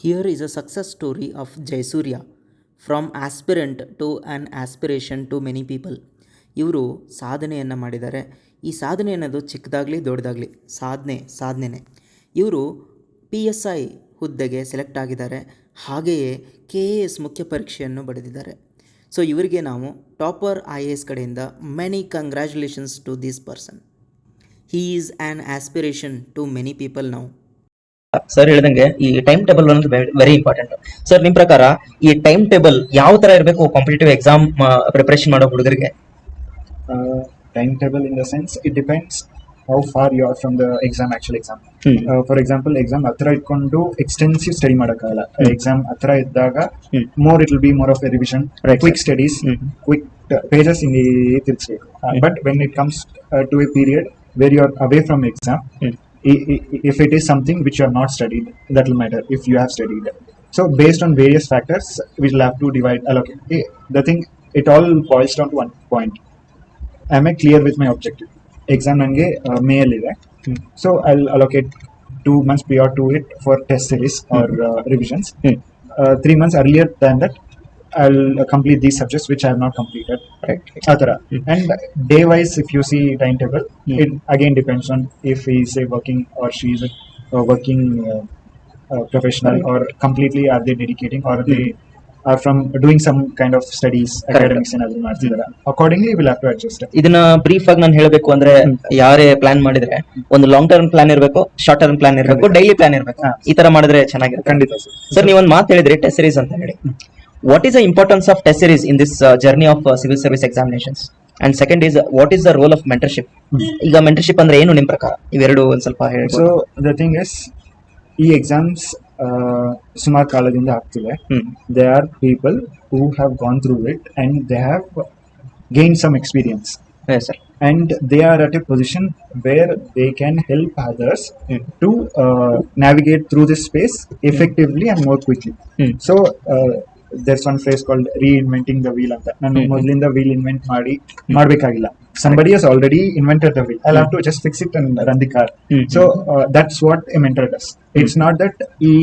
Here is a success story of Jaysurya from aspirant to an aspiration to many people. ಇವರು ಸಾಧನೆಯನ್ನು ಮಾಡಿದ್ದಾರೆ. ಈ ಸಾಧನೆ ಅನ್ನೋದು ಚಿಕ್ಕದಾಗಲಿ ದೊಡ್ಡದಾಗಲಿ ಸಾಧನೆನೇ. ಇವರು PSI ಹುದ್ದೆಗೆ ಸೆಲೆಕ್ಟ್ ಆಗಿದ್ದಾರೆ. ಹಾಗೆಯೇ KAS ಮುಖ್ಯ ಪರೀಕ್ಷೆಯನ್ನು ಬರೆದಿದ್ದಾರೆ. ಸೊ ಇವರಿಗೆ ನಾವು ಟಾಪರ್ IAS ಕಡೆಯಿಂದ many congratulations to this person. He is an aspiration to many people now. Sir ಹೇಳಿದಂಗೆ ಈ ಟೈಮ್ ಟೇಬಲ್ ಅನ್ನೋದು ವೆರಿ ಇಂಪಾರ್ಟೆಂಟ್. ಸರ್ ನಿಮ್ ಪ್ರಕಾರ ಈ ಟೈಮ್ ಟೇಬಲ್ ಯಾವ ತರ ಇರಬೇಕು ಕಾಂಪಿಟೇಟಿವ್ ಎಕ್ಸಾಮ್ ಪ್ರಿಪರೇಷನ್ ಮಾಡೋ ಹುಡುಗರಿಗೆ? Time table in the sense it depends how far you are from the actual exam. For example, exam ಹತ್ರ ಇಟ್ಕೊಂಡು extensive study ಮಾಡಕ್ಕಾಗಲ್ಲ. Exam ಹತ್ರ ಇದ್ದಾಗ more it will be more of a revision, quick studies, quick pages in the ತಿರ್ಸ್ಬೇಕು. But when it comes to a period where you are away from exam, if it is something which you have not studied, that will matter if you have studied. So based on various factors, we will have to allocate. The thing, it all boils down to one point. Am I clear with my objective? Exam nange May alide, so I'll allocate 2 months prior to it for test series or revisions. 3 months earlier than that, I'll complete these subjects which I have not completed. Right. Atara. And day wise, if you see timetable, it again depends on if he is a working or she is a working professional, or completely are they dedicating, or they are from doing some kind of studies, academics ಏನಾದ್ರು ಮಾಡ್ತಿದಾರ. Accordingly we'll have to adjust. ಇದನ್ನ brief ಆಗಿ ನಾನು ಹೇಳಬೇಕು ಅಂದ್ರೆ, ಯಾರೇ plan ಮಾಡಿದ್ರೆ ಒಂದು ಲಾಂಗ್ ಟರ್ಮ್ ಪ್ಲಾನ್ ಇರಬೇಕು, ಶಾರ್ಟ್ ಟರ್ಮ್ ಪ್ಲಾನ್ ಇರಬೇಕು, ಡೈಲಿ ಪ್ಲಾನ್ ಇರಬೇಕು. ಈ ತರ ಮಾಡಿದ್ರೆ ಚೆನ್ನಾಗಿರುತ್ತೆ. ಖಂಡಿತ ಸರ್ ನೀವೊಂದು ಮಾತು ಹೇಳಿದ್ರಿ ಟೆಸ್ಟ್ ಸೀರೀಸ್ ಅಂತ ಹೇಳಿ. What is the importance of test series in this journey of civil service examinations? And second is, what is the role of mentorship? ಈಗ ಮೆಂಟರ್ಶಿಪ್ ಅಂದ್ರೆ ಏನು ನಿಮ್ ಪ್ರಕಾರ? ಇವೆರಡು ಒಂದ್ ಸ್ವಲ್ಪ ಹೇಳಿ. So the thing is, ಈ ಎಕ್ಸಾಮ್ಸ್ ಸುಮಾರು ಕಾಲದಿಂದ ಆಗ್ತಿದೆ. There are people who have gone through it and they have gained some experience. Yes sir. And they are at a position where they can help others to navigate through this space effectively and more quickly. So there's one phrase called reinventing the wheel anta. Nanu modlinda wheel invent ಮಾಡಬೇಕಾಗಿಲ್ಲ. Somebody has already invented the wheel. I'll have to just fix it and run the car. So that's what a mentor does. It's not that he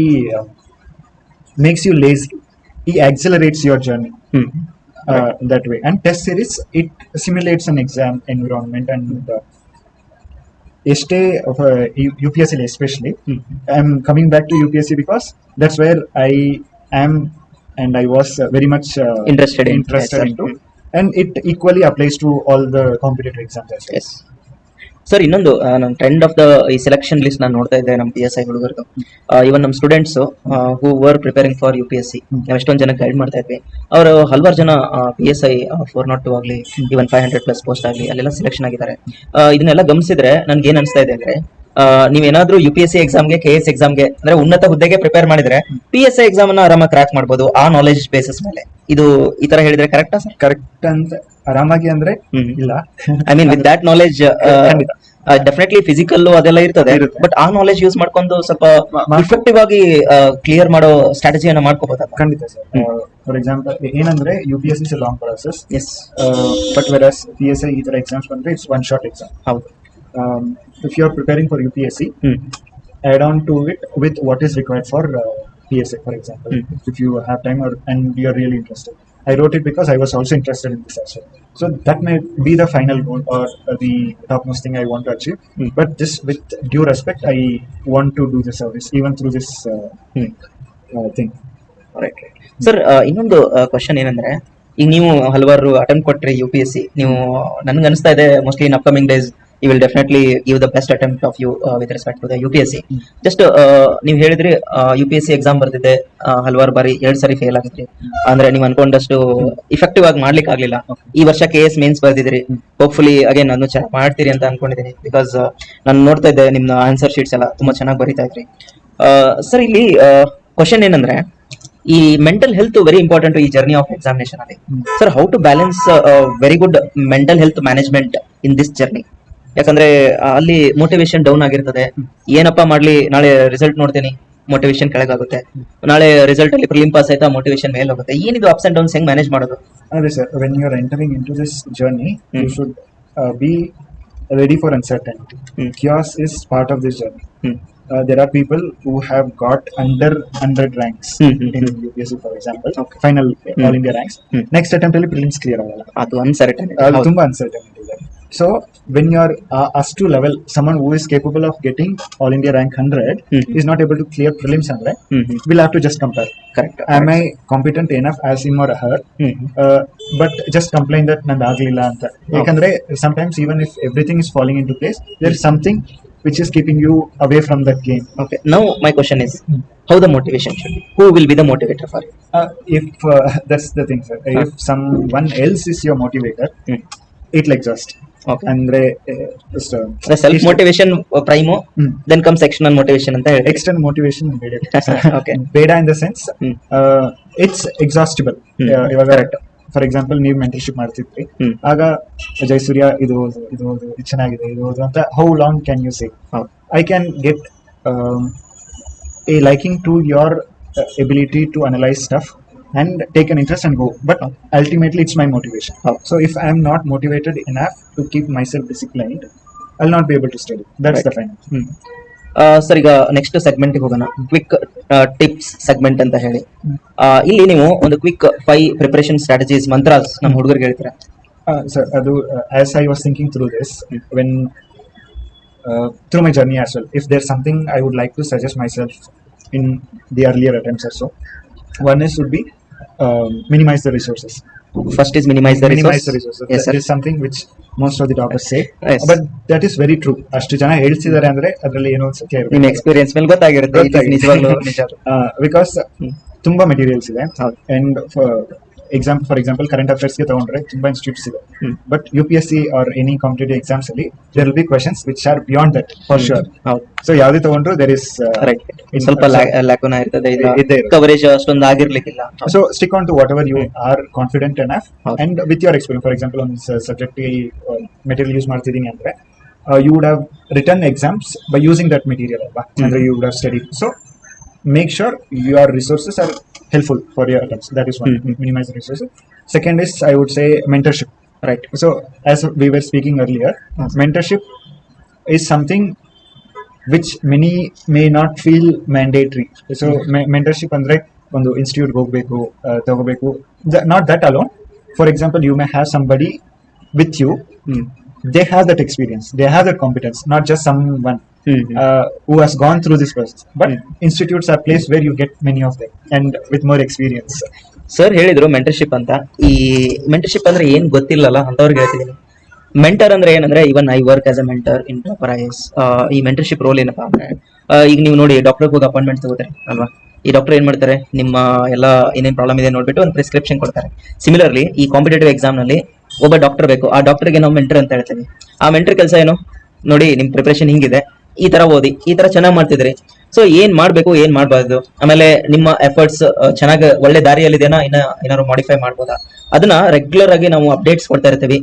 makes you lazy. He accelerates your journey that way. And test series, it simulates an exam environment. And ಎಷ್ಟೇ UPSC especially, I'm coming back to UPSC because that's where I am and I was very much interested into, and it equally applies to all the competitive exams as well. Yes. Sir ಇನ್ನೊಂದು, ನನ್ನ trend of the ಈ selection list ನಾನು ನೋಡ್ತಾ ಇದ್ದೆ ನಮ್ಮ PSI ಹುಡುಗರು, ಇವನ್ ನಮ್ಮ students who var preparing for UPSC, ಎಷ್ಟೊಂದು ಜನ ಗೈಡ್ ಮಾಡ್ತಾ ಇದ್ವಿ. ಅವರು ಹಲವಾರು ಜನ PSI 402 ಆಗಲಿ, ಇವನ್ 500+ ಪೋಸ್ಟ್ ಆಗಲಿ ಅಲ್ಲೆಲ್ಲ ಸೆಲೆಕ್ಷನ್ ಆಗಿದ್ದಾರೆ. ಇದನ್ನೆಲ್ಲ ಗಮನಿಸಿದ್ರೆ ನನ್ಗೆ ಏನ್ ಅನಿಸ್ತಾ ಇದೆ ಅಂದ್ರೆ, ನೀವೇನಾದ್ರೂ UPSC ಎಕ್ಸಾಮ್ಗೆ, KS ಎಕ್ಸಾಮ್ಗೆ ಅಂದ್ರೆ ಉನ್ನತ ಹುದ್ದೆಗೆ ಪ್ರಿಪೇರ್ ಮಾಡಿದ್ರೆ PSI ಎಕ್ಸಾಮ್ ಅನ್ನ ಆರಾಮಾಗಿ ಕ್ರ್ಯಾಕ್ ಮಾಡ್ಬೋದು ಆ ನಾಲೆಜ್ ಬೇಸಿಸ್ ಮೇಲೆ. ಇದು ಈ ತರ ಹೇಳಿದ್ರೆ ಕರೆಕ್ಟಾ ಸರ್? ಕರೆಕ್ಟ್ ಅಂತ ಆರಾಮಾಗಿ ಅಂದ್ರೆ ಇಲ್ಲ. I mean with that knowledge definitely physical ಅದೆಲ್ಲ ಇರ್ತದೆ, ಬಟ್ ಆ ನಾಲೆಜ್ ಯೂಸ್ ಮಾಡ್ಕೊಂಡು ಸ್ವಲ್ಪ ಇಫೆಕ್ಟಿವ್ ಆಗಿ ಕ್ಲಿಯರ್ ಮಾಡೋ ಸ್ಟ್ರಾಟಜಿಯನ್ನ ಮಾಡ್ಕೋಬಹುದು. ಖಂಡಿತ ಸರ್. ಫಾರ್ ಎಕ್ಸಾಂಪಲ್ ಏನಂದ್ರೆ UPSC is long process. Yes. But versus PSI ಈ ತರ ಎಕ್ಸಾಮ್ಸ್ ಬಂದ್ರೆ ಇಟ್ಸ್ ಒನ್ ಶಾರ್ಟ್ ಎಕ್ಸಾಮ್. ಹೌದು. If you are preparing for UPSC, add on to it with what is required for PSI, for example. If you have time and you are really interested. I wrote it because I was also interested in this as well. So that may be the final goal or the topmost thing I want to achieve. But this, with due respect, I want to do the service even through this thing. Right. Sir ಇನ್ನೊಂದು question ಏನಂದ್ರೆ, ಈಗ ನೀವು ಹಲವಾರು attempt ಕೊಟ್ರಿ UPSC. ನೀವು ನನ್ಗೆ ಅನಿಸ್ತಾ ಇದೆ mostly in upcoming days you will definitely give the best attempt of you with respect to the UPSC. Just ನೀವು ಹೇಳಿದ್ರಿ UPSC ಎಕ್ಸಾಮ್ ಬರ್ತಿದ್ದೆ, ಹಲವಾರು ಬಾರಿ 2 ಸಾರಿ ಫೇಲ್ ಆಗಿದ್ರಿ, ಅಂದ್ರೆ ನೀವು ಅನ್ಕೊಂಡಷ್ಟು ಇಫೆಕ್ಟಿವ್ ಆಗಿ ಮಾಡ್ಲಿಕ್ಕೆ ಆಗ್ಲಿಲ್ಲ. ಈ ವರ್ಷ KS ಮೇನ್ಸ್ ಬರ್ದಿದ್ರಿ, ಹೋಪ್ಫುಲಿ ಅಗೇನ್ ಅದನ್ನು ಚೆನ್ನಾಗಿ ಮಾಡ್ತೀರಿ ಅಂತ ಅನ್ಕೊಂಡಿದ್ದೀನಿ. ಬಿಕಾಸ್ ನಾನು ನೋಡ್ತಾ ಇದ್ದೆ ನಿಮ್ಮ ಆನ್ಸರ್ ಶೀಟ್ಸ್ ಎಲ್ಲ ತುಂಬಾ ಚೆನ್ನಾಗಿ ಬರೀತಾ ಇದ್ರಿ. ಸರ್ ಇಲ್ಲಿ ಕ್ವಶನ್ ಏನಂದ್ರೆ, ಈ ಮೆಂಟಲ್ ಹೆಲ್ತ್ ವೆರಿ ಇಂಪಾರ್ಟೆಂಟ್ ಈ ಜರ್ನಿ ಆಫ್ ಎಕ್ಸಾಮಿನೇಷನ್ ಅಲ್ಲಿ. Sir how to balance very good mental health management in this journey? ಯಾಕಂದ್ರೆ ಅಲ್ಲಿ ಮೋಟಿವೇಶನ್ ಡೌನ್ ಆಗಿರ್ತದೆ. ಏನಪ್ಪಾ ಮಾಡ್ಲಿ, ನಾಳೆ ರಿಸಲ್ಟ್ ನೋಡ್ತೀನಿ, ಮೋಟಿವೇಶನ್ ಕೆಳಗಾಗುತ್ತೆ. ನಾಳೆ ರಿಸಲ್ಟ್ ಅಲ್ಲಿ ಪ್ರಿಲಿಮ್ ಪಾಸ್ ಆಯ್ತಾ, ಮೋಟಿವೇಶನ್ ಮೇಲೆ ಹೋಗುತ್ತೆ. ಏನಿದು ಅಪ್ಸ್ ಅಂಡ್ ಡೌನ್ಸ್ ಹೆಂಗ್ ಮ್ಯಾನೇಜ್ ಮಾಡೋದು? ಅದೇ sir, when you are entering in to this journey, you should be ready for uncertainty. Chaos is part of this journey. there are people who have got under 100 ranks in UPSC, for example, final all India ranks. Next attempt ಅಲ್ಲಿ prelims clear ಆಗಲ್ಲ. ಅದು uncertain. ಅದು ತುಂಬಾ uncertainty ಇದೆ. So when you are ಅಷ್ಟು level, someone who is capable of getting all India rank 100 is not able to clear prelims ಅಂದ್ರೆ we'll have to just compare. Correct. Am I competent enough as him or her? But just complain that ನಂದು ಆಗ್ಲಿಲ್ಲ ಅಂತ. ಯಾಕಂದ್ರೆ sometimes even if everything is falling into place, there is something which is keeping you away from that game. Okay. Now my question is, how the motivation should be? Who will be the motivator for you? If that's the thing, sir. If someone else is your motivator, it'll exhaust. Okay. ಅಂದ್ರೆ The self motivation primo, then comes external motivation ಅಂತ ಹೇಳಿ. external motivation ಬೇಡ. Okay. ಬೇಡ in the sense it's exhaustible. ಇವಾಗ for example ನೀವು mentorship ಮಾಡ್ತಿದ್ರಿ, ಆಗ ಜಯಸೂರ್ಯ ಇದು ಚೆನ್ನಾಗಿದೆ ಇದು ಅಂತ how long can you say? I can get a liking to your ability to analyze stuff and take an interest and go, but ultimately it's my motivation. So if I am not motivated enough to keep myself disciplined, I'll not be able to study. That's the final. Sir, ಈಗ next segment ಹೋಗೋಣ. Quick tips segment ಅಂತ ಹೇಳಿ, ಇಲ್ಲಿ ನೀವು ಒಂದು quick 5 preparation strategies ಮಂತ್ರಾಸ್ ನಮ್ಮ ಹುಡುಗರಿಗೆ ಹೇಳ್ತೀರಾ? Sir, as I was thinking through this, when through my journey as well, if there's something I would like to suggest myself in the earlier attempts or so, one is would be minimize the resources. First is minimize the resources. Yes, that is something which most of the toppers say. Yes. But that is very true. ಅಷ್ಟು ಜನ ಹೇಳ್ತಿದ್ದಾರೆ ಅಂದ್ರೆ ಅದರಲ್ಲಿ ಏನೋ ಸತ್ಯ ಇರುತ್ತೆ. ನಿಮ್ಮ experience ಮೇಲೆ ಗೊತ್ತಾಗಿರುತ್ತೆ ಇದು ನಿಜವಾಗ್ಲೂ ನಿಜ. ಬಿಕಾಸ್ ತುಂಬಾ ಮೆಟೀರಿಯಲ್ಸ್ ಇದೆ, and for example current affairs ಗೆ ತಗೊಂಡ್ರೆ ತುಂಬಾ ಇನ್ಸ್ಟಿಟ್ಯೂಟ್ಸ್ ಇದೆ, but UPSC or any competitive exams ಅಲ್ಲಿ there will be questions which are beyond that for sure. So ಯಾವ್ದೇ ತಗೊಂಡ್ರು ದೇರ್ ಇಸ್ ಸ್ವಲ್ಪ ಲ್ಯಾಕೋನ ಇರ್ತದೆ, ಕವರೇಜ್ ಅಷ್ಟೊಂದು ಆಗಿರ್ಲಿಕ್ಕಿಲ್ಲ. So stick on to whatever you are confident enough and with your experience. For example ಒಂದು subject material use ಮಾಡ್ತಿದ್ದೀನಿ ಅಂದ್ರೆ you would have written exams by using that material alva, and you would have studied. So make sure your resources are helpful for your attempts. That is one. Minimize the resources. Second is, I would say, mentorship. Right. So as we were speaking earlier, mentorship is something which many may not feel mandatory. So mentorship andre ಒಂದು institute ಹೋಗ್ಬೇಕು ತಗೋಬೇಕು, not that alone. For example, you may have somebody with you, they have that experience, they have that competence, not just someone who has gone through this process, but institutes are place where you get many of them and with more experience. Sir ಹೇಳಿದ್ರು mentorship ಅಂತ. ಈ mentorship ಅಂದ್ರೆ ಏನ್ ಗೊತ್ತಿಲ್ಲಲ್ಲ ಅಂತವ್ರಿಗೆ ಹೇಳ್ತಿದ್ದೀನಿ. Mentor ಅಂದ್ರೆ ಏನಂದ್ರೆ, even I work as a mentor in topper IAS. ಈ ಮೆಂಟರ್ಶಿಪ್ ರೋಲ್ ಏನಪ್ಪಾ ಅಂದ್ರೆ, ಈಗ ನೀವು ನೋಡಿ ಡಾಕ್ಟರ್ ಹೋಗಿ ಅಪಾಯಿಂಟ್ಮೆಂಟ್ ತಗೋತಾರೆ ಅಲ್ವಾ, ಈ ಡಾಕ್ಟರ್ ಏನ್ ಮಾಡ್ತಾರೆ, ನಿಮ್ಮ ಎಲ್ಲ ಏನೇನ್ ಪ್ರಾಬ್ಲಮ್ ಇದೆ ನೋಡ್ಬಿಟ್ಟು ಒಂದು ಪ್ರಿಸ್ಕ್ರಿಪ್ಷನ್ ಕೊಡ್ತಾರೆ. ಸಿಮಿಲರ್ಲಿ ಈ ಕಾಂಪಿಟೇಟಿವ್ ಎಕ್ಸಾಮ್ ನಲ್ಲಿ ಒಬ್ಬ ಡಾಕ್ಟರ್ ಬೇಕು, ಆ ಡಾಕ್ಟರ್ಗೆ ನಾವು ಮೆಂಟರ್ ಅಂತ ಹೇಳ್ತೀವಿ. ಆ ಮೆಂಟರ್ ಕೆಲಸ ಏನು, ನೋಡಿ ನಿಮ್ ಪ್ರಿಪರೇಷನ್ ಹಿಂಗಿದೆ, ಈ ತರ ಓದಿ, ಈ ತರ ಚೆನ್ನಾಗಿ ಮಾಡ್ತಿದ್ರಿ, ಸೊ ಏನ್ ಮಾಡ್ಬೇಕು ಏನ್ ಮಾಡ್ಬಾರ್ದು, ಆಮೇಲೆ ನಿಮ್ಮ ಎಫರ್ಟ್ಸ್ ಚೆನ್ನಾಗಿ ಒಳ್ಳೆ ದಾರಿಯಲ್ಲಿದೆನಾ, ಏನಾದ್ರು ಮಾಡಿಫೈ ಮಾಡ್ಬೋದಾ, ಅದನ್ನ ರೆಗ್ಯುಲರ್ ಆಗಿ ನಾವು ಅಪ್ಡೇಟ್ಸ್ ಕೊಡ್ತಾ ಇರ್ತೀವಿ.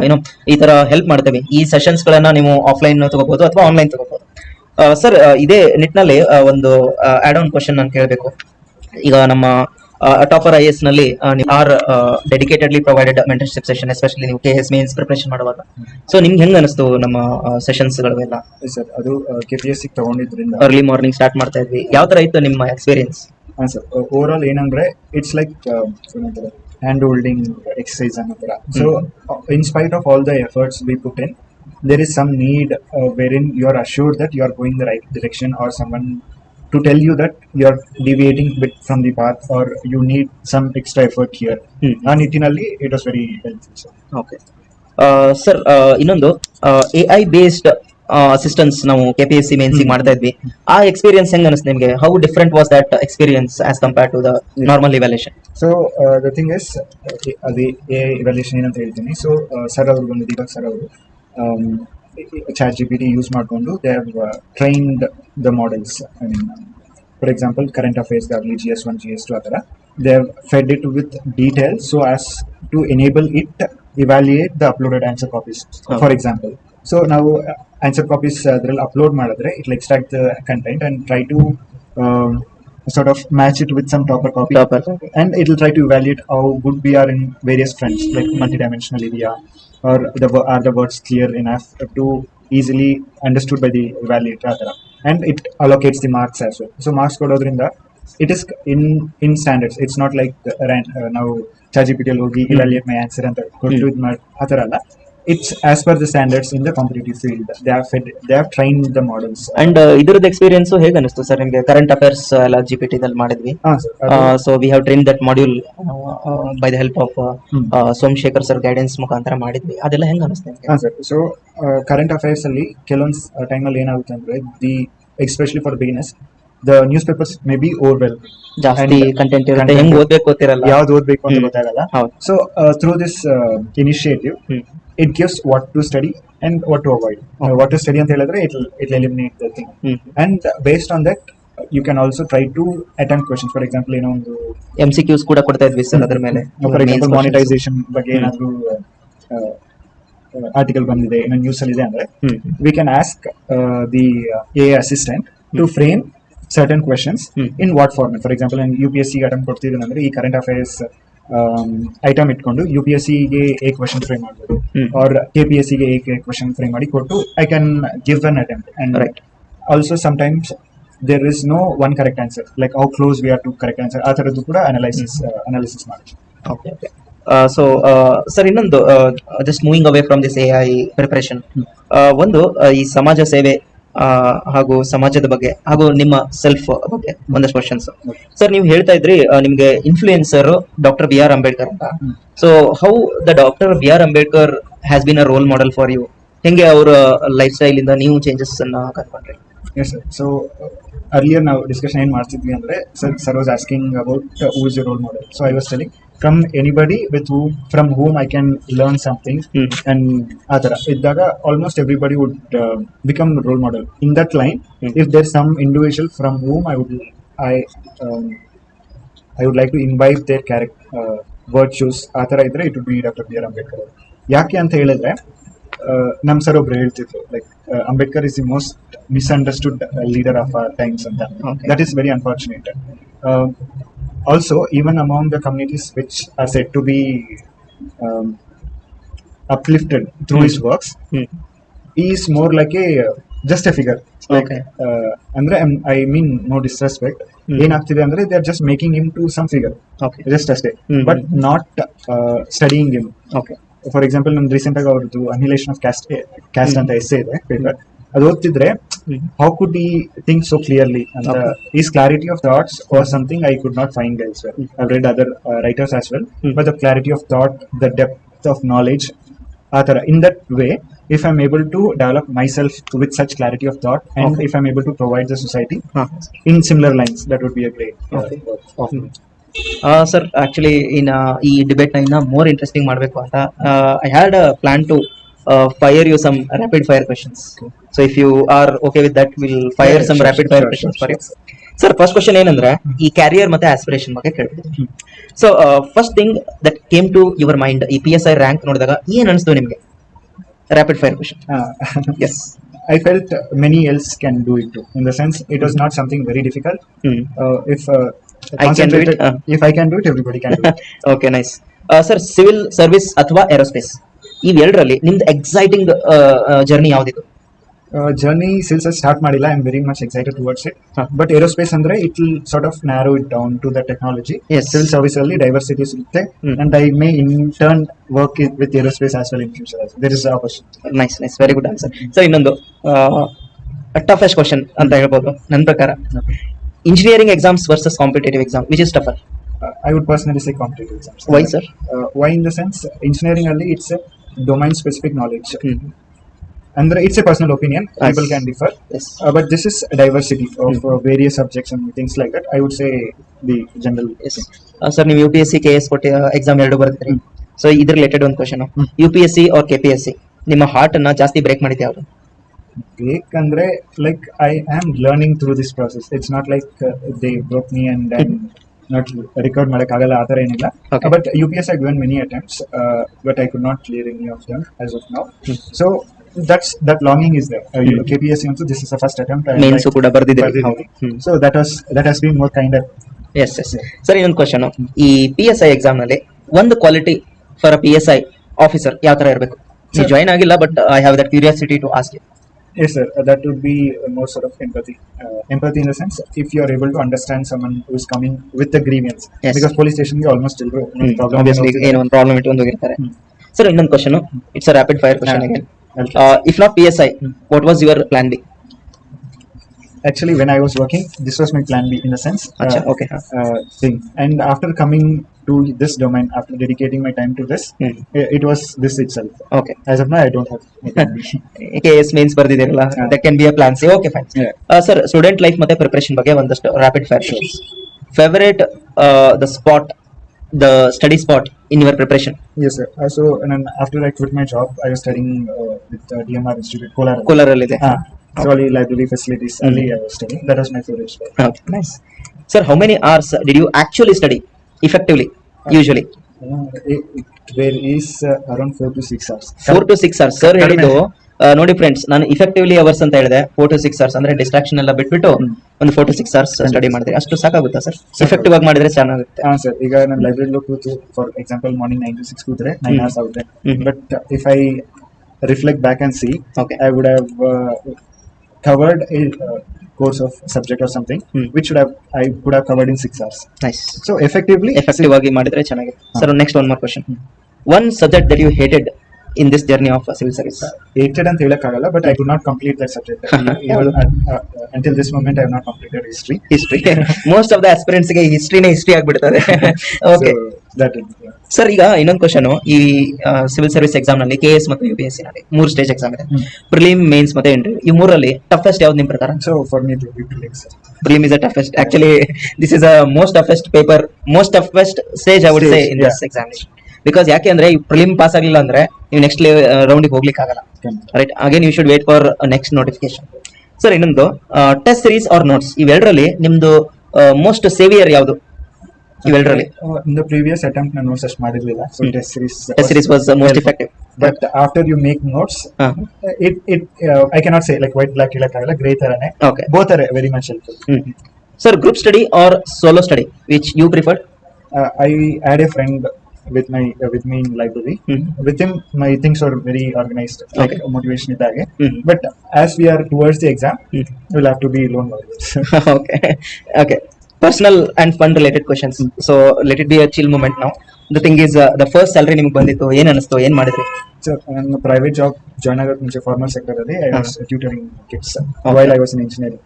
ಏನೋ ಈ ತರ ಹೆಲ್ಪ್ ಮಾಡ್ತೀವಿ. ಈ ಸೆಷನ್ಸ್ ಗಳನ್ನ ನೀವು ಆಫ್ಲೈನ್ ತಗೋಬಹುದು ಅಥವಾ ಆನ್ಲೈನ್ ತಗೋಬಹುದು. ಸರ್, ಇದೇ ನಿಟ್ಟಿನಲ್ಲಿ ಒಂದು ಆಡ್ ಆನ್ ಕ್ವಶನ್ ನಾನು ಕೇಳಬೇಕು. ಈಗ ನಮ್ಮ ಟಾಪರ್ IAS ನಲ್ಲಿ are dedicatedly provided mentorship session, especially ನೀವು KS ಮೇನ್ಸ್ ಪ್ರಿಪರೇಷನ್ ಮಾಡುವಾಗ. ಸೊ ನಿಮ್ಗೆ ಹೆಂಗ್ ಅನಿಸ್ತು ನಮ್ಮ ಸೆಷನ್ಸ್ ಗಳೆಲ್ಲ? ಸರ್, ಅದು KPSC ತಗೊಂಡಿದ್ರಿಂದ ಅರ್ಲಿ ಮಾರ್ನಿಂಗ್ ಸ್ಟಾರ್ಟ್ ಮಾಡ್ತಾ ಇದ್ವಿ. ಯಾವ ತರ ಇತ್ತು ನಿಮ್ಮ ಎಕ್ಸ್ಪೀರಿಯನ್ಸ್? ಹಾಂ ಸರ್, ಓವರ್ ಆಲ್ ಏನಂದ್ರೆ it's like hand holding exercise ಅನ್ನೋ ಥರ. So in spite of all the efforts we put in, there is some need wherein you are assured that you are going the right direction, or someone to tell you that you are deviating bit from the path, or you need some extra effort here. And it was very helpful. Okay. Sir, ಇನ್ನೊಂದು AI based assistance ನಾವು KPSC mains ಮಾಡ್ತಾ ಇದ್ವಿ. ಆ experience ಹೆಂಗ್ ಅನಿಸ್ತು ನಿಮಗೆ? How different was that experience as compared to the normal evaluation? So the thing is, ಅದೇ AI evaluation ಏನಂತ ಹೇಳ್ತೀನಿ. ಸೊ ಸರ್ ಅವರು ಬಂದು ದೀಪಕ್ ಸರ್ ಅವರು ChatGPT ಯೂಸ್ ಮಾಡಿಕೊಂಡು they have trained the models. I mean for example current affairs ಆಗಲಿ, GS1 GS2 ಆ ಥರ they have fed it with details so as to enable it evaluate the uploaded answer copies. For example, so ನಾವು answer copies ಅದರಲ್ಲಿ upload ಮಾಡಿದ್ರೆ it will extract the content and try to sort of match it with some topper copy, and it will try to evaluate how good we are in various fronts, like multidimensional area, or are the words clear enough to easily understood by the evaluator. and it allocates the marks as well. So marks ಕೊಡೋದ್ರಿಂದ it is in standards. It's not like ನಾವು ChatGPT ಅಲ್ಲಿ ಹೋಗಿ evaluate my answer ಅಂತ ಕೊಟ್ಟು ಇದು ಮಾಡಿ ಆ ಥರ ಅಲ್ಲ. It's as per the standards in the competitive field. They have trained the models. And ಇದ್ರದ್ದು ಎಕ್ಸ್ಪೀರಿಯನ್ಸ್ ಹೇಗೆ ಅನಿಸ್ತು ಸರ್ ನಿಮಗೆ? ಕರೆಂಟ್ ಅಫೇರ್ಸ್ ಎಲ್ಲ GPT ದಲ್ಲಿ ಮಾಡಿದ್ವಿ. So we have train that module by the help of Somashekar sir guidance ಮುಖಾಂತರ ಮಾಡಿದ್ವಿ. ಅದೆಲ್ಲ ಹೆಂಗೆ ಅನಿಸ್ತು ನಿಮಗೆ? ಹಾಂ ಸರ್. ಸೊ ಕರೆಂಟ್ ಅಫೇರ್ಸ್ ಅಲ್ಲಿ ಕೆಲವೊಂದು ಟೈಮಲ್ಲಿ ಏನಾಗುತ್ತೆ ಅಂದ್ರೆ especially for beginners the newspapers may be overwhelm, ಜಾಸ್ತಿ ಕಂಟೆಂಟ್ ಇರುತ್ತೆ, ಹೆಂಗ್ ಓದ್ಬೇಕು ಗೊತ್ತಿರಲ್ಲ, ಯಾವ್ದು ಓದ್ಬೇಕು ಅಂತ ಗೊತ್ತಾಗಲ್ಲ. ಹೌದು. So through this initiative it gives what to study and what to avoid. What to study ಅಂತ ಹೇಳಿದ್ರೆ it'll eliminate the thing. And based on that you can also try to attempt questions. For example, ಏನೋ ಒಂದು MCQs ಕೂಡ ಕೊಡ್ತಾ ಇದ್ವಿ sir ಅದ್ರ ಮೇಲೆ. For example monetisation ಬಗ್ಗೆ ಏನಾದ್ರು ಆರ್ಟಿಕಲ್ ಬಂದಿದೆ, ಏನೋ ನ್ಯೂಸ್ ಅಲ್ಲಿ ಇದೆ ಅಂದ್ರೆ we can ask the AI assistant to frame certain questions in what format. For example, ನಾನು UPSC ಅಟೆಂಪ್ಟ್ ಕೊಡ್ತಿದ್ದೀನಿ ಅಂದ್ರೆ ಈ ಕರೆಂಟ್ ಅಫೇರ್ಸ್ ಐಟಮ್ ಇಟ್ಕೊಂಡು UPSC ಗೆ ಎ ಕ್ವೆಶನ್ ಫ್ರೇಮ್ ಮಾಡ್ಬೋದು, ಆರ್ KPSC ಗೆ ಎ ಕ್ವೆಶನ್ ಫ್ರೇಮ್ ಮಾಡಿ ಕೊಟ್ಟು I can give an attempt. And also sometimes there is no one correct answer, like how close we are to correct answer, ಆ ಥರದ್ದು ಕೂಡ analysis ಮಾಡಿ. So sir ಇನ್ನೊಂದು just moving away from this AI preparation, ಒಂದು ಈ ಸಮಾಜ ಸೇವೆ ಹಾಗೂ ಸಮಾಜದ ಬಗ್ಗೆ ಹಾಗೂ ನಿಮ್ಮ ಸೆಲ್ಫ್ ಬಗ್ಗೆ ಒಂದಷ್ಟು ಕ್ವಶನ್ಸ್. ಸರ್ ನೀವು ಹೇಳ್ತಾ ಇದ್ರಿ ನಿಮ್ಗೆ ಇನ್ಫ್ಲೂಯೆನ್ಸರ್ ಡಾಕ್ಟರ್ BR ಅಂಬೇಡ್ಕರ್ ಅಂತ. So how the doctor BR Ambedkar has been a role model for you? ಹೆಂಗೆ ಅವರ ಲೈಫ್ ಸ್ಟೈಲ್ ಇಂದ ನೀವು ಚೇಂಜಸ್ ಅನ್ನ ಕಂಡ್ಕೊಂಡ್ರಿ? Yes sir. ಸೊ ಅರ್ಲಿಯರ್ ನಾವು ಡಿಸ್ಕಷನ್ ಏನ್ ಮಾಡ್ತಿದ್ವಿ ಅಂದ್ರೆ sir was asking about who is role model. So I was telling from anybody from whom I can learn something. And ಆ ಥರ ಇದ್ದಾಗ almost everybody would become a role model. In that line, if there's some individual from whom I would like to imbibe their character, virtues, ಆ ಥರ ಇದ್ರೆ it would be Dr. B.R. Ambedkar. ಯಾಕೆ ಅಂತ ಹೇಳಿದ್ರೆ ನಮ್ಮ ಸರ್ ಒಬ್ರು ಹೇಳ್ತಿದ್ರು, like Ambedkar is the most misunderstood leader of our times ಅಂತ. That is very unfortunate. Also, even among the communities which are said to be uplifted through his works, he is more like just a figure. Like, andre I mean no disrespect. ಏನಾಗ್ತಿದೆ ಅಂದ್ರೆ they are just making him to some figure, just ಅಷ್ಟೇ, but not studying him. For example, ನಾನು recent ಆಗಿ ಅವ್ರದ್ದು ಅನ್ನಿಹಿಲೇಷನ್ of caste ಅಂತ essay ಇದೆ paper, ಅದು ಓದ್ತಿದ್ರೆ how could he think so clearly, and his clarity of thoughts was something I could not find elsewhere. I've read other writers as well, but the clarity of thought, the depth of knowledge, in that way, if I'm able to develop myself with such clarity of thought, and if I'm able to provide the society in similar lines, that would be a great sir actually ಈ debate ನ ಇನ್ನ more interesting ಮಾಡಬೇಕು ಅಂತ I had a plan to fire you some rapid fire questions. So if you are okay with that, we'll fire some rapid fire questions for you. Sir, first question ಏನಂದ್ರೆ ಈ carrier ಮತ್ತೆ aspiration ಬಗ್ಗೆ ಕೇಳ್ತಿದ್ದೀನಿ. So first thing that came to your mind ಈ PSI rank ನೋಡಿದಾಗ ಏನ್ ಅನಿಸ್ತು ನಿಮಗೆ? Rapid fire question. Yes, I felt many else can do it too. In the sense, it was not something very difficult. If I can do it, if I can do it, everybody can do it. Okay, nice. Sir, civil service ಅಥವಾ aerospace, ಇವೆರಡರಲ್ಲಿ ನಿಮ್ದು exciting journey ಯಾವ್ದಿತ್ತು? Journey ಸಿಲ್ಸ್ start ಮಾಡಿಲ್ಲ. I am very much excited towards it. But aerospace ಅಂದ್ರೆ it will sort of narrow it down to the technology. Civil service ಅಲ್ಲಿ diversity ಸಿಗುತ್ತೆ, and I may intern work with aerospace as well in future. There is opportunity. Nice, very good answer. So ಇನ್ನೊಂದು toughest question ಅಂತ ಹೇಳ್ಬೋದು ನನ್ನ ಪ್ರಕಾರ, engineering exams versus competitive exam, which is tougher? I would personally say competitive exams. Why, sir? Why in the sense, engineering only it's a domain specific knowledge. And it's a personal opinion. People can differ. Yes. But this is a diversity of various subjects and things like that. I would say the general. Yes. Sir, ನೀವು UPSC KS ಕೊಟ್ಟು exam ಎರಡು ಬರ್ತೀರಿ. So ಇದ್ರ related ಒಂದು question, UPSC or KPSC ನಿಮ್ಮ heart ಅನ್ನ ಜಾಸ್ತಿ break ಮಾಡಿದೆ ಯಾವುದು? Break andre like I am learning through this process. It's not like they broke me and not record ಮಾಡಕ್ಕಾಗಲ್ಲ ಆ ಥರ ಏನಿಲ್ಲ. But UPSC I given many attempts, but I could not clear any of them as of now. So that longing is there. KPSC also this is the first attempt. Mains ಕೂಡ ಬರ್ದಿದ್ದೀರಿ. So that has been more kinder. Yes. Sir ಇನ್ನೊಂದು question, ಈ PSI exam ನಲ್ಲಿ ಒಂದು quality for a PSI officer ಯಾವ ತರ ಇರಬೇಕು? ನೀವು ಜಾಯ್ನ್ ಆಗಿಲ್ಲ, but I have that curiosity to ask you. Yes, sir. That would be more sort of empathy. Empathy in the sense, if you are able to understand someone who is coming with the grievance, Yes. because police station ಗೆ almost ಎಲ್ಲರೂ problem obviously ಏನೋ ಏನೋ ಒಂದು problem ಇಟ್ಕೊಂಡು ಹೋಗಿರ್ತಾರೆ. Sir ಇನ್ನೊಂದು question, it's a rapid fire question Yeah. Again. Okay. If not PSI, what was your plan B? Actually, when I was working, this was my plan B in a sense. Acha, okay. Thing. And after coming to this domain, after dedicating my time to this, it was this itself. Okay, As of now, I don't have my plan B. KS mains ಬರ್ದಿದ್ದೀರಲ್ಲ, that can be a plan C. Okay fine. Sir student life ಮತ್ತೆ preparation ಬಗ್ಗೆ ಒಂದಷ್ಟು rapid fire shows. Favourite the spot, the study spot in your preparation? Yes, sir. So, and then after I quit my job, I was studying with DMR Institute, Kolar. ಕೋಲಾರಲ್ಲಿದೆ. So, only library facilities, only I was studying. That was my favorite spot. Okay, nice. Sir, how many hours did you actually study effectively, usually? There is around 4 to 6 hours. 4 to 6 hours. Sir ಹೇಳಿದ್ದು ನೋಡಿ friends, ನಾನು effectively hours ಅಂತ ಹೇಳಿದೆ. 4 to 6 hours ಅಂದ್ರೆ distraction ಎಲ್ಲ ಬಿಟ್ಬಿಟ್ಟು ಒಂದು 4 to 6 hours study ಮಾಡಿದ್ರೆ ಅಷ್ಟು ಸಾಕಾಗುತ್ತಾ ಸರ್? ಎಫೆಕ್ಟಿವ್ ಆಗಿ ಮಾಡಿದ್ರೆ ಚೆನ್ನಾಗುತ್ತೆ. ಹಾ ಸರ್, ಈಗ ನಾನು ಲೈಬ್ರರಿలో ಕೂತು ಫಾರ್ ಎಕ್ಸಾಂಪಲ್ ಮಾರ್ನಿಂಗ್ 9 to 6 ಕೂತ್ರೆ 9 hours ಆಗುತ್ತೆ. But if I reflect back and C, Okay. I would have covered a course of subject or something which I could have covered in 6 hours. ನೈಸ್. So effectively, effective ಆಗಿ ಮಾಡಿದ್ರೆ ಚೆನ್ನಾಗಿದೆ. Sir next one more question. One subject that you hated in this journey of civil service? hated ಅಂತ ಹೇಳಕ್ಕಾಗಲ್ಲ, but I could not complete that subject. Until this moment I have not completed history. Most of the aspirants ಗೆ history ಆಗ್ಬಿಡ್ತದೆ. Okay So that is, yeah. Sir ಈಗ ಇನ್ನೊಂದು question, ಈ civil service exam ನಲ್ಲಿ KS ಮತ್ತು UPSC ನಲ್ಲಿ 3 stage exam ಇದೆ. Prelim, mains ಮತ್ತೆ ಇಂಟರ್ವ್ಯೂ. ಈ ಮೂರಲ್ಲಿ ಟಫೆಸ್ಟ್ ಯಾವ್ದು ನಿಮ್ ಪ್ರಕಾರ? So for me to be prelims, sir. Prelim is the toughest. Actually, this is a most toughest paper, most toughest stage I would say in this examination. Because ಯಾಕೆ ಅಂದ್ರೆ ಈ prelim pass ಆಗಲಿಲ್ಲ ಅಂದ್ರೆ ನೀವು next ರೌಂಡಿಗೆ ಹೋಗ್ಲಿಕ್ಕೆ ಆಗಲ್ಲ. Right, again you should wait for next notification. Sir ಇನ್ನೊಂದು, ಟೆಸ್ಟ್ ಸೀರೀಸ್ ಆರ್ ನೋಟ್ಸ್, ಇವೆರಡರಲ್ಲಿ ನಿಮ್ದು ಮೋಸ್ಟ್ ಸೇವಿಯರ್ ಯಾವುದು ಇವೆರಡರಲ್ಲಿ? In the previous attempt ನಾನು notes ಅಷ್ಟು ಮಾಡಿರ್ಲಿಲ್ಲ, so test series was most effective. but after you make notes, it I cannot say like white black ಹೇಳಕ್ಕಾಗಲ್ಲ, grey ತರನೇ. Okay. Both are very much helpful. Sir group study or solo study, which you preferred? I had a friend with me in library. With him my things are very organized, like Okay. motivation ಇದ್ದಾಗೆ. But as we are towards the exam, we'll have to be lone warriors. Okay. Personal and fun related questions. So let it be a chill moment now. The thing is, the first salary ನಿಮಗೆ ಬಂದಿತ್ತು, ಏನ್ ಅನಿಸ್ತು, ಏನ್ ಮಾಡಿದ್ರಿ? So ನಾನು private job join ಆಗೋಕೆ ಮುಂಚೆ formal sector ಅಲ್ಲಿ I was tutoring kids while I was in engineering.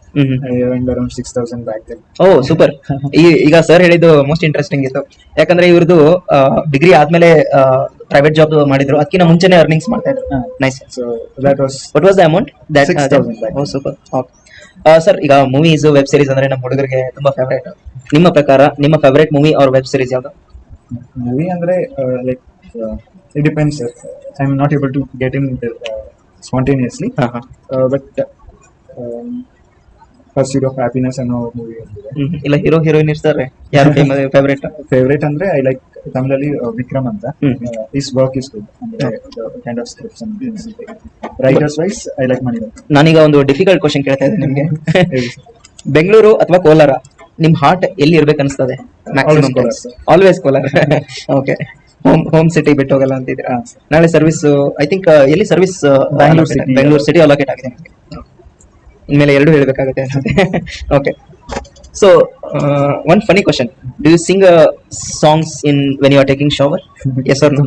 I earned around 6,000 back then. O super. ಈಗ ಸರ್ ಹೇಳಿದ್ದು ಮೋಸ್ಟ್ ಇಂಟ್ರೆಸ್ಟಿಂಗ್ ಇತ್ತು, ಯಾಕಂದ್ರೆ ಇವ್ರದ್ದು ಡಿಗ್ರಿ ಆದ್ಮೇಲೆ ಪ್ರೈವೇಟ್ ಜಾಬ್ ಮಾಡಿದ್ರು, ಅದಕ್ಕಿಂತ ಮುಂಚೆನೆ ಅರ್ನಿಂಗ್ಸ್ ಮಾಡ್ತಾ ಇದ್ರು. Nice. So that was what was the amount? 6,000 back. Oh super. Sir ಈಗ ಮೂವೀಸ್, ವೆಬ್ ಸೀರೀಸ್ ಅಂದ್ರೆ ನಮ್ಮ ಹುಡುಗರಿಗೆ ತುಂಬಾ ಫೇವರೇಟ್. ನಿಮ್ಮ ಪ್ರಕಾರ ನಿಮ್ಮ favourite movie or web series ಯಾವುದು? ಮೂವಿ ಅಂದ್ರೆ like it depends, sir. I'm not able to get in spontaneously. But Pursuit of Happiness ಅನ್ನೋ ಮೂವಿ ಇಲ್ಲ, ಹೀರೋ ಹೀರೋಯಿನ್ ಇರ್ತಾರೆ, ಯಾರು ಫೇವರೇಟ್? ಫೇವರೇಟ್ ಅಂದ್ರೆ ಐ ಲೈಕ್ ತಮಿಳಲ್ಲಿ ವಿಕ್ರಮ್ ಅಂತ. His work is good, ಅಂದ್ರೆ kind of scripts and things. Writers wise I like Manivan. ನಾನೀಗ ಒಂದು difficult question ಕೇಳ್ತಾ ಇದ್ದೀನಿ ನಿಮ್ಗೆ. ಬೆಂಗಳೂರು ಅಥವಾ ಕೋಲಾರ, ನಿಮ್ ಹಾರ್ಟ್ ಎಲ್ಲಿ ಇರ್ಬೇಕು ಅನಿಸ್ತದೆ maximum? Always Kolar. Okay, home city ಬಿಟ್ಟು ಹೋಗಲ್ಲ ಅಂತಿದ್ರೆ. ನಾಳೆ ಸರ್ವಿಸ್ ಐ ಥಿಂಕ್ ಎಲ್ಲಿ ಸರ್ವಿಸ್? ಬೆಂಗಳೂರು ಸಿಟಿ ಅಲೋಕೇಟ್ ಆಗಿದೆ ನಿಮಗೆ. ಇನ್ಮೇಲೆ ಎರಡು ಹೇಳ್ಬೇಕಾಗುತ್ತೆ ಅನ್ಸುತ್ತೆ. Okay, so one funny question, do you sing songs in when you are taking shower? Yes or no?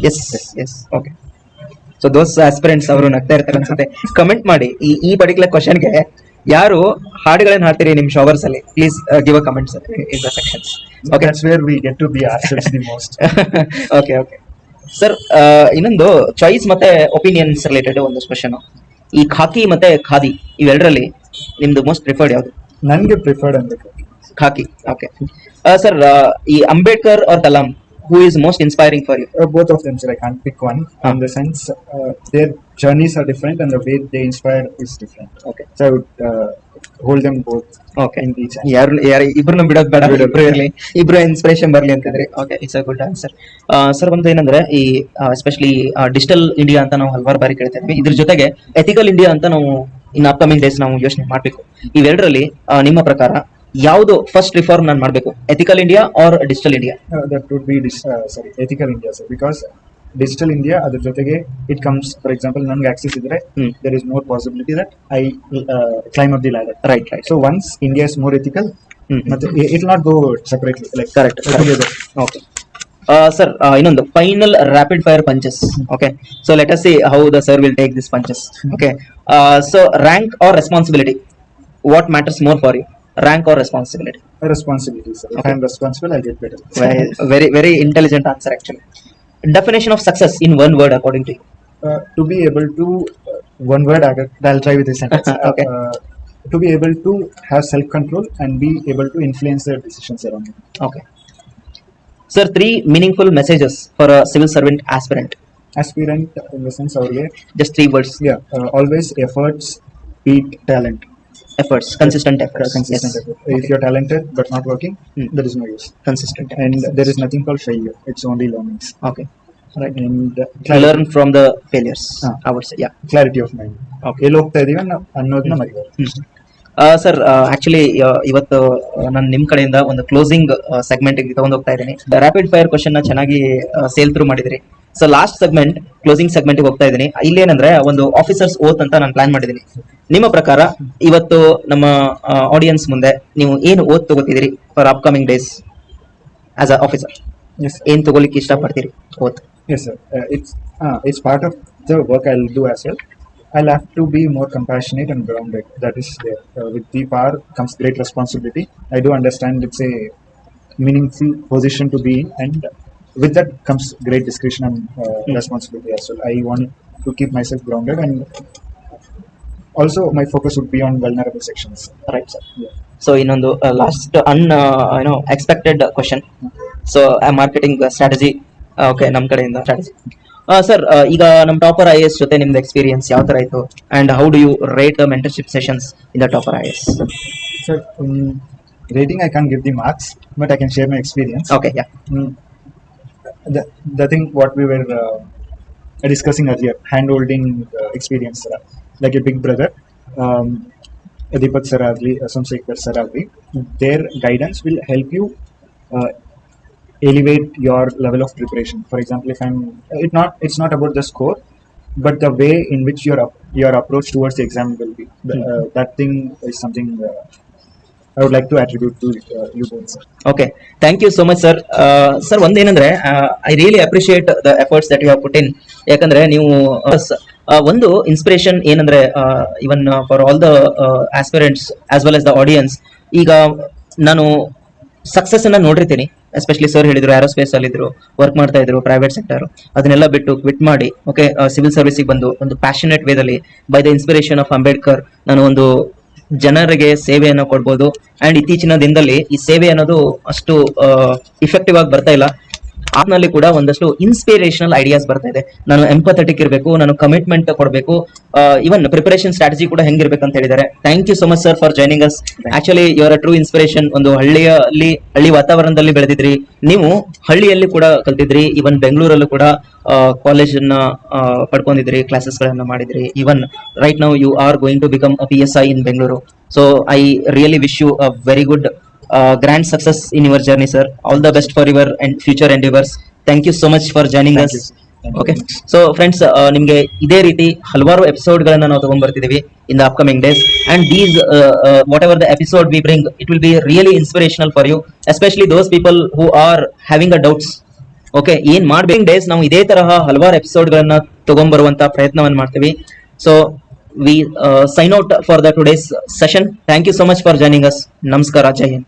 Yes. Okay, so those aspirants ಅವರು ನಗ್ತಾ ಇರ್ತಾರೆ ಅನ್ಸುತ್ತೆ. ಕಮೆಂಟ್ ಮಾಡಿ ಈ ಪರ್ಟಿಕ್ಯುಲರ್ ಕ್ವಶನ್ಗೆ ಯಾರು ಹಾಡುಗಳನ್ನ ಹಾಡ್ತೀರಿ ನಿಮ್ ಶವರ್ಸ್ ಅಲ್ಲಿ. Please give a comments in the sections. Okay, that's where we get to be ourselves the most. Okay. Sir ಇನ್ನೊಂದು ಚಾಯ್ಸ್ ಮತ್ತೆ ಒಪಿನಿಯನ್ಸ್ ರಿಲೇಟೆಡ್ ಒಂದಷ್ಟು ಕ್ವಶನ್. ಈ ಖಾಕಿ ಮತ್ತೆ ಖಾದಿ ಇವೆರಡರಲ್ಲಿ ನಿಮ್ದು ಮೋಸ್ಟ್ ಪ್ರಿಫರ್ಡ್ ಯಾವುದು? ನನ್ಗೆ ಪ್ರಿಫರ್ಡ್ ಅನ್ಬೇಕು ಖಾಕಿ. ಓಕೆ ಸರ್, ಈ Ambedkar or Kalam, who is most inspiring for you? Both of them, sir. I can't pick one. In the sense, their journeys are different and the way they inspire is different. Okay. So I would hold them both. Okay. In each. ಯಾರು ಇಬ್ರು ಬಿಡೋದು ಬೇಡ, ಇಬ್ರು ಇರಲಿ, ಇಬ್ರು inspiration ಬರಲಿ ಅಂತಂದ್ರೆ. Okay, it's a good answer. Sir ಒಂದು ಏನಂದ್ರೆ, ಈ ಎಸ್ಪೆಷಲಿ ಡಿಜಿಟಲ್ ಇಂಡಿಯಾ ಅಂತ ನಾವು ಹಲವಾರು ಬಾರಿ ಕೇಳ್ತಾ ಇದ್ವಿ, ಇದ್ರ ಜೊತೆಗೆ ಎಥಿಕಲ್ ಇಂಡಿಯಾ ಅಂತ ನಾವು ಇನ್ ಅಪ್ಕಮಿಂಗ್ ಡೇಸ್ ನಾವು ಯೋಚನೆ ಮಾಡ್ಬೇಕು. ಇವೆರಡರಲ್ಲಿ ನಿಮ್ಮ ಪ್ರಕಾರ ಯಾವುದು ಫಸ್ಟ್ ರಿಫಾರ್ಮ್ ನಾನು ಮಾಡಬೇಕು, ethical India or digital India? That would be ethical India, sir. Because digital India ಅದ್ರ ಜೊತೆಗೆ ಇಟ್ ಕಮ್ಸ್ ಫಾರ್ ಎಕ್ಸಾಂಪಲ್ ನನ್ಗೆ ಆಕ್ಸೆಸ್ ಇದ್ರೆ Hmm. There is more possibility that I climb up the ladder. Right right. So once India is more ethical, Hmm. ಮತ್ತೆ it not go separately like Correct. Together. Okay. Sir, ಇನ್ನೊಂದು final rapid fire punches. Okay. So let us see how the sir will take these punches. Okay. So rank or responsibility? What matters more for you? Rank or responsibility? Responsibility, sir. If Okay. I'm responsible, I get better. Very, very intelligent answer actually. Definition of success in one word according to you? To be able to one word I'll try with this sentence. Okay. To be able to have self control and be able to influence the decisions around me. Okay. Sir, 3 meaningful messages for a civil servant aspirant. Aspirant in the sense ಅವ್ರಿಗೆ Just 3 words. always efforts beat talent. Efforts, consistent efforts. Consistent Yes. effort. If you're talented but not working, Hmm. there is no use. Consistent. And efforts. there is nothing called failure. It's only learnings. Okay. Right. And Learn from the failures. I would say. Yeah. clarity of mind. Okay. ಎಲ್ಲಿ ಹೋಗ್ತಾ ಇದೀವಿ ಅನ್ನೋದನ್ನ ಮರಿಬಾರ್ದು. Sir actually ಇವತ್ತು ನಾನು ನಿಮ್ ಕಡೆಯಿಂದ ಒಂದು closing segment ತಗೊಂಡ್ ಹೋಗ್ತಾ ಇದ್ದೀನಿ. ರ್ಯಾಪಿಡ್ ಫೈರ್ ಕ್ವಶನ್ ನ ಚೆನ್ನಾಗಿ ಸೇಲ್ ಥ್ರೂ ಮಾಡಿದ್ರಿ. So last segment closing segment ಹೋಗ್ತಾ ಇದ್ದೀನಿ. ಇಲ್ಲೇನಂದ್ರೆ ಒಂದು ಆಫೀಸರ್ಸ್ ಓತ್ ಅಂತ ನಾನು ಪ್ಲಾನ್ ಮಾಡಿದ್ದೀನಿ. ನಿಮ್ಮ ಪ್ರಕಾರ ಇವತ್ತು ನಮ್ಮ ಆಡಿಯನ್ಸ್ ಮುಂದೆ ನೀವು ಏನು ಓದ್ ತಗೋತಿದ್ದೀರಿ for upcoming days as a officer? Yes. ಏನ್ ತಗೋಲಿಕ್ಕೆ ಇಷ್ಟಪಡ್ತೀರಿ ಓದ್? Yes, sir. It's part of the work I'll do as well. I'll have to be more compassionate and grounded. That is there. With the power comes great responsibility. I do understand it's a meaningful position to be in, and with that comes great discretion and responsibility as well. I want to keep myself grounded, and also my focus would be on vulnerable sections. Right sir. So ಇನ್ನೊಂದು last expected question. So marketing strategy. Okay, ನಮ್ಮ ಕಡೆಯಿಂದ strategy. Sir, ಈಗ ನಮ್ಮ topper IAS ಜೊತೆ ನಿಮ್ದು experience ಯಾವ ತರ ಇತ್ತು, and how do you rate the mentorship sessions in the topper IAS? So, rating I can't give the marks, but I can share my experience. Okay, yeah. The thing what we were discussing earlier, hand-holding experience, like a big brother, Deepak sir agli, Somsekhar sir agli, their guidance will help you elevate your level of preparation. For example, if it's not about the score, but the way in which your approach towards the exam will be. That thing is something I would like to attribute to you both, sir. Okay, thank you so much sir. Sir, ಒಂದೇನಂದ್ರೆ I really appreciate the efforts that you have put in. ಯಾಕಂದ್ರೆ ನೀವು ಒಂದು inspiration ಏನಂದ್ರೆ even for all the aspirants as well as the audience. ಈಗ ನಾನು success ಅನ್ನ ನೋಡಿರ್ತೀನಿ, especially sir ಹೇಳಿದ್ರು ಏರೋಸ್ಪೇಸ್ ಅಲ್ಲಿ ಇದ್ರು, ವರ್ಕ್ ಮಾಡ್ತಾ ಇದ್ರು, ಪ್ರೈವೇಟ್ ಸೆಕ್ಟರ್, ಅದನ್ನೆಲ್ಲ ಬಿಟ್ಟು ಕ್ವಿಟ್ ಮಾಡಿ ಓಕೆ ಸಿವಿಲ್ ಸರ್ವಿಸಿಗೆ ಬಂದು ಒಂದು ಪ್ಯಾಷನೇಟ್ ವೇದಲ್ಲಿ by the inspiration of Ambedkar ನಾನು ಒಂದು ಜನರಿಗೆ ಸೇವೆಯನ್ನು ಕೊಡ್ಬೋದು. ಅಂಡ್ ಇತ್ತೀಚಿನ ದಿನದಲ್ಲಿ ಈ ಸೇವೆ ಅನ್ನೋದು ಅಷ್ಟು ಇಫೆಕ್ಟಿವ್ ಆಗಿ ಬರ್ತಾ ಇಲ್ಲ. ಆದ್ನಲ್ಲಿ ಕೂಡ ಒಂದಷ್ಟು ಇನ್ಸ್ಪಿರೇಷನಲ್ ಐಡಿಯಾಸ್ ಬರ್ತಾ ಇದೆ. ನಾನು ಎಂಪಥೆಟಿಕ್ ಇರಬೇಕು, ನಾನು ಕಮಿಟ್ಮೆಂಟ್ ಕೊಡಬೇಕು, ಇವನ್ ಪ್ರಿಪರೇಷನ್ ಸ್ಟ್ರಾಟಜಿ ಕೂಡ ಹೆಂಗಿರ್ಬೇಕಂತ ಹೇಳಿದ್ದಾರೆ. Thank you so much sir for joining us. Actually your a true inspiration. ಒಂದು ಹಳ್ಳಿ ವಾತಾವರಣದಲ್ಲಿ ಬೆಳೆದಿದ್ರಿ, ನೀವು ಹಳ್ಳಿಯಲ್ಲಿ ಕೂಡ ಕಲ್ತಿದ್ರಿ, ಇವನ್ ಬೆಂಗಳೂರಲ್ಲೂ ಕೂಡ ಕಾಲೇಜನ್ನ ಪಡ್ಕೊಂಡಿದ್ರಿ, ಕ್ಲಾಸಸ್ ಗಳನ್ನ ಮಾಡಿದ್ರಿ. Even right now you are going to become a PSI in Bengaluru. So I really wish you a very good grand success in your journey, sir. All the best for your future endeavors. Thank you so much for joining us. Okay, so friends, ನಿಮಗೆ ಇದೇ ರೀತಿ ಹಲವಾರು episode ಗಳನ್ನ ನಾವು ತಗೊಂಡ್ ಬರ್ತಿದೀವಿ in the upcoming days, and these whatever the episode we bring, it will be really inspirational for you, especially those people who are having a doubts. Okay, ಏನ್ ಮಾಡ್ಬೇಕು days ನಾವು ಇದೇ ತರಹ ಹಲವಾರು ಎಪಿಸೋಡ್ ಗಳನ್ನ ತಗೊಂಡ್ ಬರುವಂತ ಪ್ರಯತ್ನವನ್ನು ಮಾಡ್ತೀವಿ. So we sign out for the today's session. Thank you so much for joining us. Namaskara. Jai Hind.